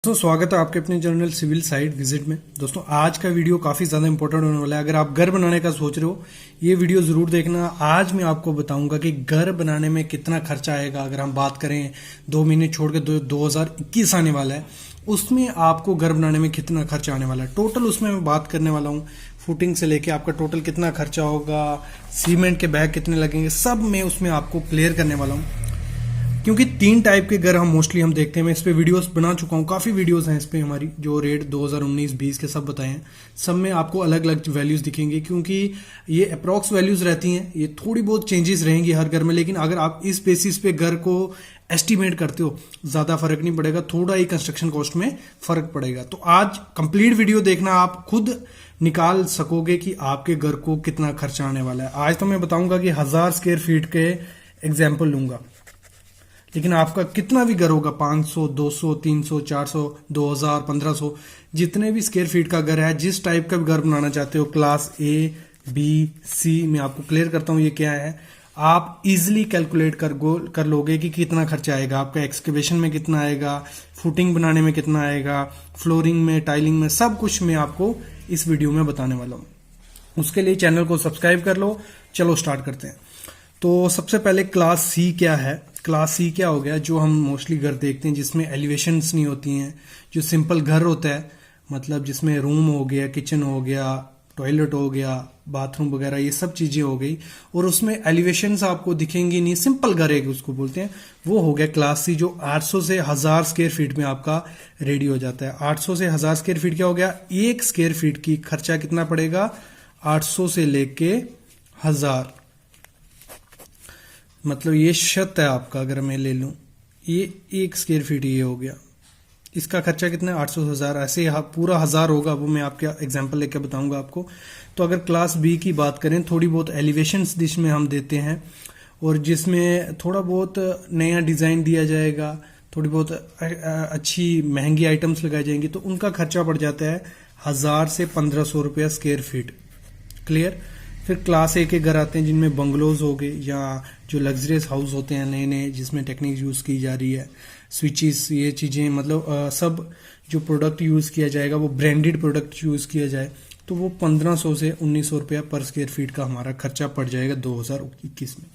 दोस्तों स्वागत है आपके अपने चैनल सिविल साइट विजिट में। दोस्तों आज का वीडियो काफ़ी ज़्यादा इंपॉर्टेंट होने वाला है। अगर आप घर बनाने का सोच रहे हो ये वीडियो ज़रूर देखना। आज मैं आपको बताऊंगा कि घर बनाने में कितना खर्चा आएगा। अगर हम बात करें 2 महीने छोड़ के 2021 आने वाला है, उसमें आपको घर बनाने में कितना खर्चा आने वाला है टोटल, उसमें मैं बात करने वाला हूँ। फुटिंग से लेके आपका टोटल कितना खर्चा होगा, सीमेंट के बैग कितने लगेंगे, सब मैं उसमें आपको क्लियर करने वाला हूँ। क्योंकि 3 टाइप के घर हम मोस्टली देखते हैं। मैं इस पे वीडियोस बना चुका हूँ, काफ़ी वीडियोस हैं इस पे हमारी, जो रेट 2019-20 के सब बताए हैं। सब में आपको अलग अलग वैल्यूज दिखेंगे क्योंकि ये अप्रॉक्स वैल्यूज रहती हैं। ये थोड़ी बहुत चेंजेस रहेंगी हर घर में, लेकिन अगर आप इस बेसिस पे घर को एस्टिमेट करते हो ज़्यादा फर्क नहीं पड़ेगा, थोड़ा ही कंस्ट्रक्शन कॉस्ट में फर्क पड़ेगा। तो आज कंप्लीट वीडियो देखना, आप खुद निकाल सकोगे कि आपके घर को कितना खर्चा आने वाला है। आज तो मैं बताऊंगा कि 1000 स्क्वायर फीट के एग्जाम्पल लूंगा, लेकिन आपका कितना भी घर होगा, 500, 200, 300, 400, 2000, 1500, जितने भी स्क्वायर फीट का घर है, जिस टाइप का भी घर बनाना चाहते हो, क्लास ए, बी, सी, मैं आपको क्लियर करता हूं ये क्या है। आप इजीली कैलकुलेट कर लोगे कि कितना खर्चा आएगा आपका, एक्सकेवेशन में कितना आएगा, फुटिंग बनाने में कितना आएगा, फ्लोरिंग में, टाइलिंग में, सब कुछ मैं आपको इस वीडियो में बताने वाला हूँ। उसके लिए चैनल को सब्सक्राइब कर लो। चलो स्टार्ट करते हैं। तो सबसे पहले क्लास सी क्या है। क्लास सी क्या हो गया, जो हम मोस्टली घर देखते हैं जिसमें एलिवेशंस नहीं होती हैं, जो सिंपल घर होता है, मतलब जिसमें रूम हो गया, किचन हो गया, टॉयलेट हो गया, बाथरूम वगैरह, ये सब चीजें हो गई, और उसमें एलिवेशंस आपको दिखेंगी नहीं, सिंपल घर है उसको बोलते हैं, वो हो गया क्लास सी, जो 800 से 1000 स्क्वायर फीट में आपका रेडी हो जाता है। 800 से 1000 स्क्वायर फीट क्या हो गया, 1 स्क्वायर फीट की खर्चा कितना पड़ेगा, 800 से लेके 1000, मतलब ये छत है आपका, अगर मैं ले लूं ये 1 स्क्वायर फीट ये हो गया, इसका खर्चा कितना है, 800 से 1000, ऐसे पूरा 1000 होगा, वो मैं आपके एग्जांपल लेके बताऊंगा आपको। तो अगर क्लास बी की बात करें, थोड़ी बहुत एलिवेशंस जिसमें हम देते हैं और जिसमें थोड़ा बहुत नया डिजाइन दिया जाएगा, थोड़ी बहुत अच्छी महंगी आइटम्स लगाई जाएंगी, तो उनका खर्चा पड़ जाता है 1000 से 1500 रुपया स्क्वायर फीट। क्लियर। फिर क्लास ए के घर आते हैं जिनमें बंगलोज हो गए, या जो लग्जरियस हाउस होते हैं नए नए, जिसमें टेक्निक यूज की जा रही है, स्विचेस, ये चीजें, मतलब सब जो प्रोडक्ट यूज किया जाएगा वो ब्रांडेड प्रोडक्ट यूज किया जाए, तो वो 1500 से 1900 रुपया पर स्क्वायर फीट का हमारा खर्चा पड़ जाएगा 2021 में।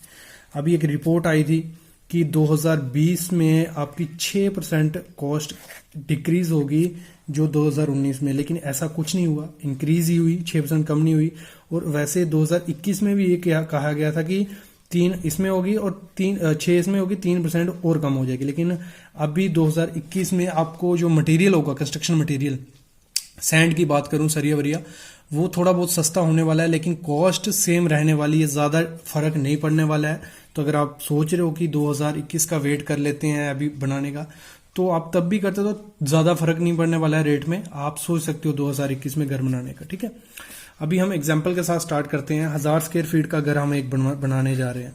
अभी एक रिपोर्ट आई थी कि 2020 में आपकी 6% कॉस्ट डिक्रीज होगी जो 2019 में, लेकिन ऐसा कुछ नहीं हुआ, इंक्रीज ही हुई, 6% कम नहीं हुई। और वैसे 2021 में भी ये क्या कहा गया था कि 3 इसमें होगी और 6 इसमें होगी, 3% और कम हो जाएगी। लेकिन अभी 2021 में आपको जो मटेरियल होगा, कंस्ट्रक्शन मटेरियल, सैंड की बात करूं, सरिया वरिया, वो थोड़ा बहुत सस्ता होने वाला है, लेकिन कॉस्ट सेम रहने वाली है, ज्यादा फर्क नहीं पड़ने वाला है। तो अगर आप सोच रहे हो कि 2021 का वेट कर लेते हैं अभी बनाने का, तो आप तब भी करते तो ज्यादा फर्क नहीं पड़ने वाला है रेट में, आप सोच सकते हो 2021 में घर बनाने का। ठीक है, अभी हम एग्जाम्पल के साथ स्टार्ट करते हैं। 1000 स्क्वायर फीट का घर हम एक बनाने जा रहे हैं।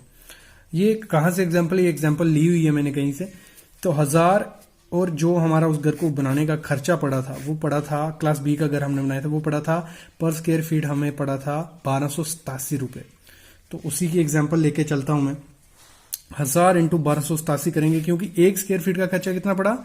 ये कहाँ से एग्जाम्पल, ये एग्जाम्पल ली हुई है मैंने कहीं से। तो 1000, और जो हमारा उस घर को बनाने का खर्चा पड़ा था, वो पड़ा था, क्लास बी का घर हमने बनाया था, वो पड़ा था पर स्क्वायर फीट हमें पड़ा था 1287 रुपए। तो उसी की एग्जाम्पल लेके चलता हूं मैं। 1000 इंटू 1287 करेंगे, क्योंकि 1 स्क्वायर फीट का खर्चा कितना पड़ा,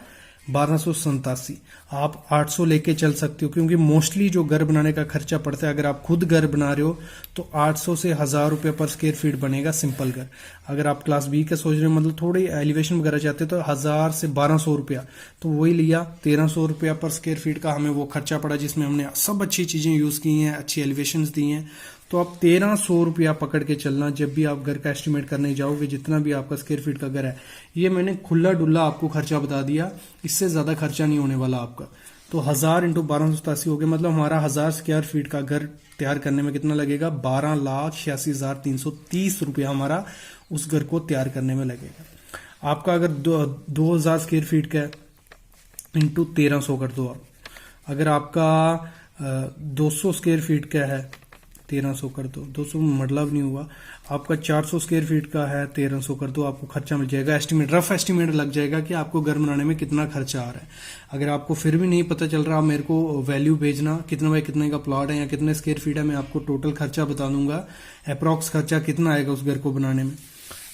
1287। आप 800 लेके चल सकते हो, क्योंकि मोस्टली जो घर बनाने का खर्चा पड़ता है, अगर आप खुद घर बना रहे हो तो 800 से 1000 रुपये पर स्क्वायर फीट बनेगा सिंपल घर। अगर आप क्लास बी का सोच रहे हो, मतलब थोड़ी एलिवेशन वगैरह चाहते हो, तो 1000 से 1200 रुपया, तो वही लिया, 1300 रुपया पर स्क्वायर फीट का हमें वो खर्चा पड़ा, जिसमें हमने सब अच्छी चीजें यूज की हैं, अच्छी एलिवेशन दी हैं। तो आप 1300 रुपया पकड़ के चलना जब भी आप घर का एस्टिमेट करने जाओगे, जितना भी आपका स्क्वायर फीट का घर है। ये मैंने खुला डुल्ला आपको खर्चा बता दिया, इससे ज्यादा खर्चा नहीं होने वाला आपका। तो 1000 इंटू 1287 हो गया, मतलब हमारा 1000 स्क्वायर फीट का घर तैयार करने में कितना लगेगा, 12,86,330 रुपया हमारा उस घर को तैयार करने में लगेगा। आपका अगर 2000 स्क्वायर फीट का इंटू 1300 कर दो आप। अगर आपका 200 स्क्वायर फीट का है, 1300 कर दो, 200 मतलब नहीं हुआ, आपका 400 स्क्वायर फीट का है, 1300 कर दो, आपको खर्चा मिल जाएगा, एस्टिमेट, रफ एस्टिमेट लग जाएगा कि आपको घर बनाने में कितना खर्चा आ रहा है। अगर आपको फिर भी नहीं पता चल रहा, मेरे को वैल्यू भेजना, कितना बाय कितने का प्लॉट है या कितने स्क्वायर फीट है, मैं आपको टोटल खर्चा बता दूंगा, अप्रॉक्स खर्चा कितना आएगा उस घर को बनाने में।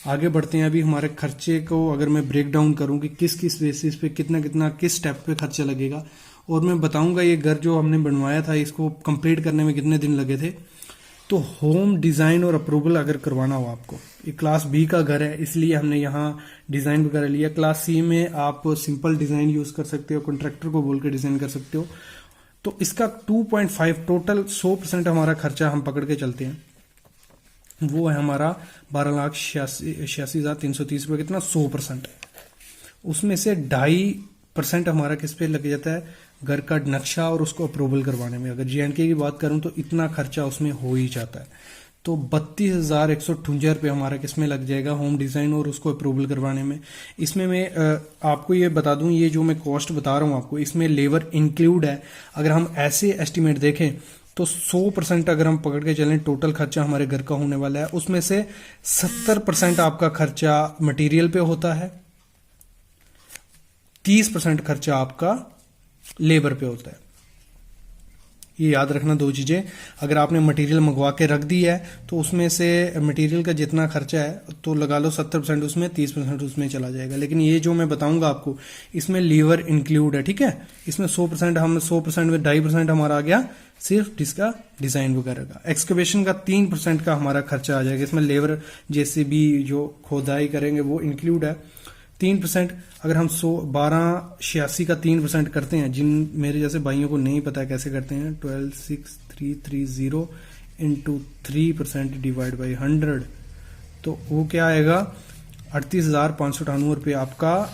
आगे बढ़ते हैं। अभी हमारे खर्चे को अगर मैं ब्रेक डाउन करूं कि किस किस बेसिस पे कितना कितना किस स्टेप पे खर्चा लगेगा, और मैं बताऊंगा ये घर जो हमने बनवाया था इसको कंप्लीट करने में कितने दिन लगे थे। तो होम डिज़ाइन और अप्रूवल अगर करवाना हो आपको, ये क्लास बी का घर है इसलिए हमने यहाँ डिज़ाइन वगैरह लिया। क्लास सी में आप सिंपल डिज़ाइन यूज़ कर सकते हो, कॉन्ट्रैक्टर को बोल के डिज़ाइन कर सकते हो। तो इसका 2.5 टोटल 100% हमारा खर्चा हम पकड़ के चलते हैं, वो है हमारा 12,86,330 रुपये। कितना? 100%। उसमें से 2.5% हमारा किस पे लग जाता है? घर का नक्शा और उसको अप्रूवल करवाने में। अगर J&K की बात करूं तो इतना खर्चा उसमें हो ही जाता है। तो 32,158 रुपये हमारा किसमें लग जाएगा? होम डिज़ाइन और उसको अप्रूवल करवाने में। इसमें मैं आपको ये बता दूं, ये जो मैं कॉस्ट बता रहा हूं आपको, इसमें लेबर इंक्लूड है। अगर हम ऐसे एस्टिमेट देखें तो 100% अगर हम पकड़ के चलें टोटल खर्चा हमारे घर का होने वाला है, उसमें से 70% आपका खर्चा मटेरियल पे होता है, 30% खर्चा आपका लेबर पे होता है। ये याद रखना दो चीजें। अगर आपने मटेरियल मंगवा के रख दी है तो उसमें से मटेरियल का जितना खर्चा है तो लगा लो 70% उसमें, 30% उसमें चला जाएगा। लेकिन ये जो मैं बताऊंगा आपको इसमें लीवर इंक्लूड है, ठीक है। इसमें 100% हम 100% में 2.5% हमारा आ गया सिर्फ इसका डिजाइन वगैरह का। एक्सकवेशन का 3% का हमारा खर्चा आ जाएगा, इसमें लेबर जेसीबी जो खोदाई करेंगे वो इंक्लूड है। 3% अगर हम 12,86 का 3% करते हैं, जिन मेरे जैसे भाइयों को नहीं पता कैसे करते हैं, 12,6,330 इंटू 3% डिवाइड बाई 100, तो वो क्या आएगा? 38,598 रुपये आपका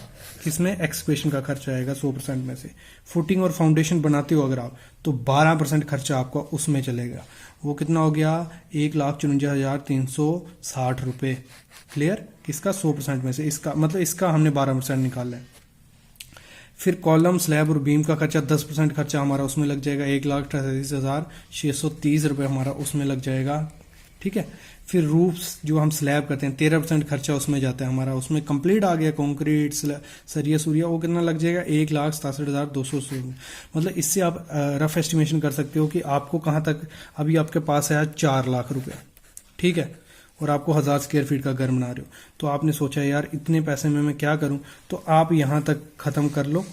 इसमें एक्सकवेशन का खर्चा आएगा 100% में से। फुटिंग और फाउंडेशन बनाते हो अगर आप तो 12% खर्चा आपका उसमें चलेगा। वो कितना हो गया? 1,54,360 रुपये। क्लियर? किसका? 100% में से। इसका मतलब इसका हमने 12% निकाला है। फिर कॉलम, स्लैब और बीम का खर्चा 10% खर्चा हमारा उसमें लग जाएगा, 1,38,630 रुपये हमारा उसमें लग जाएगा, ठीक है। फिर रूफ्स जो हम स्लैब करते हैं 13% खर्चा उसमें जाता है हमारा, उसमें कंप्लीट आ गया कंक्रीट सरिया सूरिया, वो कितना लग जाएगा? 1,67,200। मतलब इससे आप रफ एस्टिमेशन कर सकते हो कि आपको कहाँ तक, अभी आपके पास है 4 लाख रुपया, ठीक है, और आपको 1,000 स्क्वायर फीट का घर बना रहे हो। तो आपने सोचा यार इतने पैसे में मैं क्या करूं, तो आप यहां तक खत्म कर लो,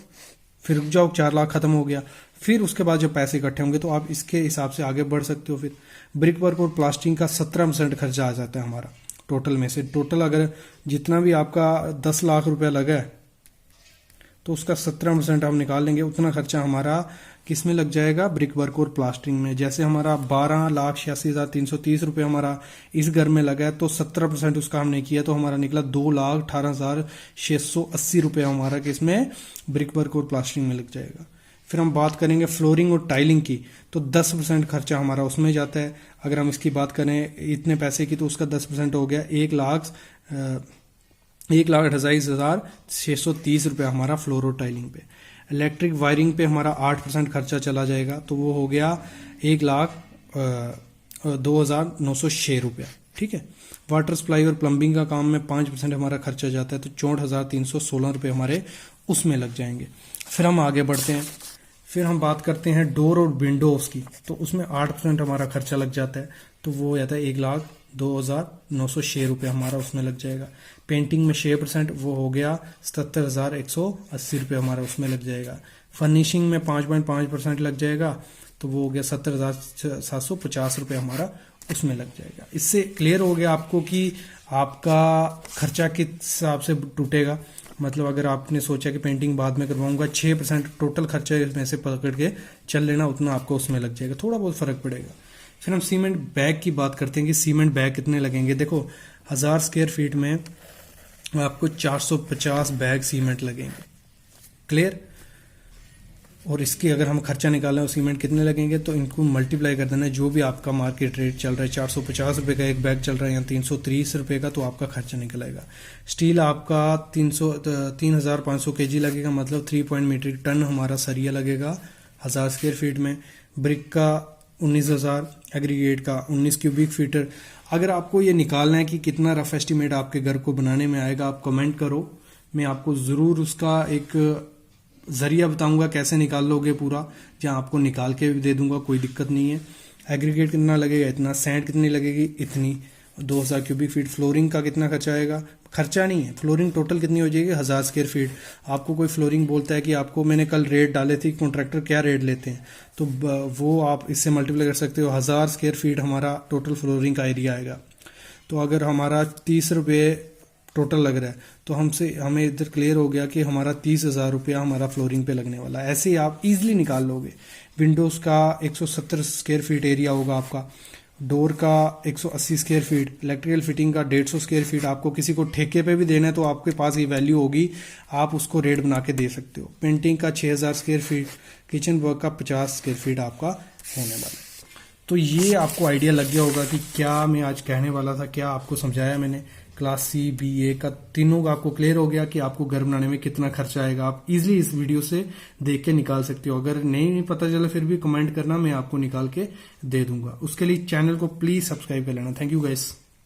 फिर रुक जाओ, 4 लाख खत्म हो गया। फिर उसके बाद जब पैसे इकट्ठे होंगे तो आप इसके हिसाब से आगे बढ़ सकते हो। फिर ब्रिक वर्क और प्लास्टिंग का 17% खर्चा आ जाता है हमारा टोटल में से। टोटल अगर जितना भी आपका 10 लाख रुपया लगा है तो उसका 17% हम निकाल लेंगे, उतना खर्चा हमारा किस में लग जाएगा? ब्रिक वर्क और प्लास्टरिंग में। जैसे हमारा 12,86,330 रुपये हमारा इस घर में लगा है, तो 17% उसका हमने किया तो हमारा निकला 2,18,680 रुपये हमारा किसमें? ब्रिक वर्क और प्लास्टरिंग में लग जाएगा। फिर हम बात करेंगे फ्लोरिंग और टाइलिंग की, तो 10% खर्चा हमारा उसमें जाता है। अगर हम इसकी बात करें इतने पैसे की तो उसका 10% हो गया 1,28,630 रुपये हमारा फ्लोर और टाइलिंग पे। इलेक्ट्रिक वायरिंग पे हमारा 8% खर्चा चला जाएगा, तो वो हो गया 1,02,906 रुपया, ठीक है। वाटर सप्लाई और प्लम्बिंग का काम में 5% हमारा खर्चा जाता है, तो 64,316 रुपये हमारे उसमें लग जाएंगे। फिर हम आगे बढ़ते हैं, फिर हम बात करते हैं डोर और विंडोज की, तो उसमें 8% हमारा खर्चा लग जाता है, तो वो हो जाता है 1,02,906 रुपये हमारा उसमें लग जाएगा। पेंटिंग में 6%, वो हो गया 77,180 रुपये हमारा उसमें लग जाएगा। फर्निशिंग में 5.5% लग जाएगा, तो वो हो गया 70,750 रुपये हमारा उसमें लग जाएगा। इससे क्लियर हो गया आपको कि आपका खर्चा किस हिसाब से टूटेगा। मतलब अगर आपने सोचा कि पेंटिंग बाद में करवाऊंगा, 6% टोटल खर्चा इसमें से पकड़ के चल लेना, उतना आपको उसमें लग जाएगा, थोड़ा बहुत फर्क पड़ेगा। फिर हम सीमेंट बैग की बात करते हैं कि सीमेंट बैग कितने लगेंगे। देखो 1,000 स्क्वायर फीट में आपको 450 बैग सीमेंट लगेंगे, क्लियर। और इसकी अगर हम खर्चा निकालें और सीमेंट कितने लगेंगे तो इनको मल्टीप्लाई कर देना, जो भी आपका मार्केट रेट चल रहा है, 450 रुपये का एक बैग चल रहा है या 330 रुपये का, तो आपका खर्चा निकल आएगा। स्टील आपका 3,500 kg लगेगा, मतलब 3 मीट्रिक टन हमारा सरिया लगेगा 1,000 स्क्वायर फीट में। ब्रिक का 19,000, एग्रीगेट का 19 क्यूबिक फीटर। अगर आपको ये निकालना है कि कितना रफ एस्टिमेट आपके घर को बनाने में आएगा, आप कमेंट करो, मैं आपको ज़रूर उसका एक जरिया बताऊंगा कैसे निकाल लोगे पूरा, जहां आपको निकाल के भी दे दूंगा, कोई दिक्कत नहीं है। एग्रीगेट कितना लगेगा? इतना। सैंड कितनी लगेगी? इतनी। 2000 क्यूबिक फीट। फ्लोरिंग का कितना खर्चा आएगा, खर्चा नहीं है, फ्लोरिंग टोटल कितनी हो जाएगी 1000 स्क्वायर फीट। आपको कोई फ्लोरिंग बोलता है कि आपको, मैंने कल रेट डाले थे कॉन्ट्रैक्टर क्या रेट लेते हैं, तो वो आप इससे मल्टीप्लाई कर सकते हो। 1000 स्क्वायर फीट हमारा टोटल फ्लोरिंग का एरिया आएगा। तो अगर हमारा 30 रुपये टोटल लग रहा है तो हमें इधर क्लियर हो गया कि हमारा 30,000 रुपया हमारा फ्लोरिंग पे लगने वाला है। ऐसे ही आप इजीली निकाल लोगे। विंडोज का 170 स्क्वायर फीट एरिया होगा आपका, डोर का 180 स्क्वायर फीट, इलेक्ट्रिकल फिटिंग का 150 स्क्वायर फीट। आपको किसी को ठेके पे भी देना है तो आपके पास ये वैल्यू होगी, आप उसको रेट बना के दे सकते हो। पेंटिंग का 6000 स्क्वायर फीट, किचन वर्क का 50 स्क्वायर फीट आपका होने वाला है। तो ये आपको आइडिया लग गया होगा कि क्या मैं आज कहने वाला था, क्या आपको समझाया मैंने। क्लास सी, बी, ए का तीनों का आपको क्लियर हो गया कि आपको घर बनाने में कितना खर्चा आएगा। आप इजीली इस वीडियो से देख के निकाल सकते हो। अगर नहीं पता चला फिर भी कमेंट करना, मैं आपको निकाल के दे दूंगा। उसके लिए चैनल को प्लीज सब्सक्राइब कर लेना। Thank you guys.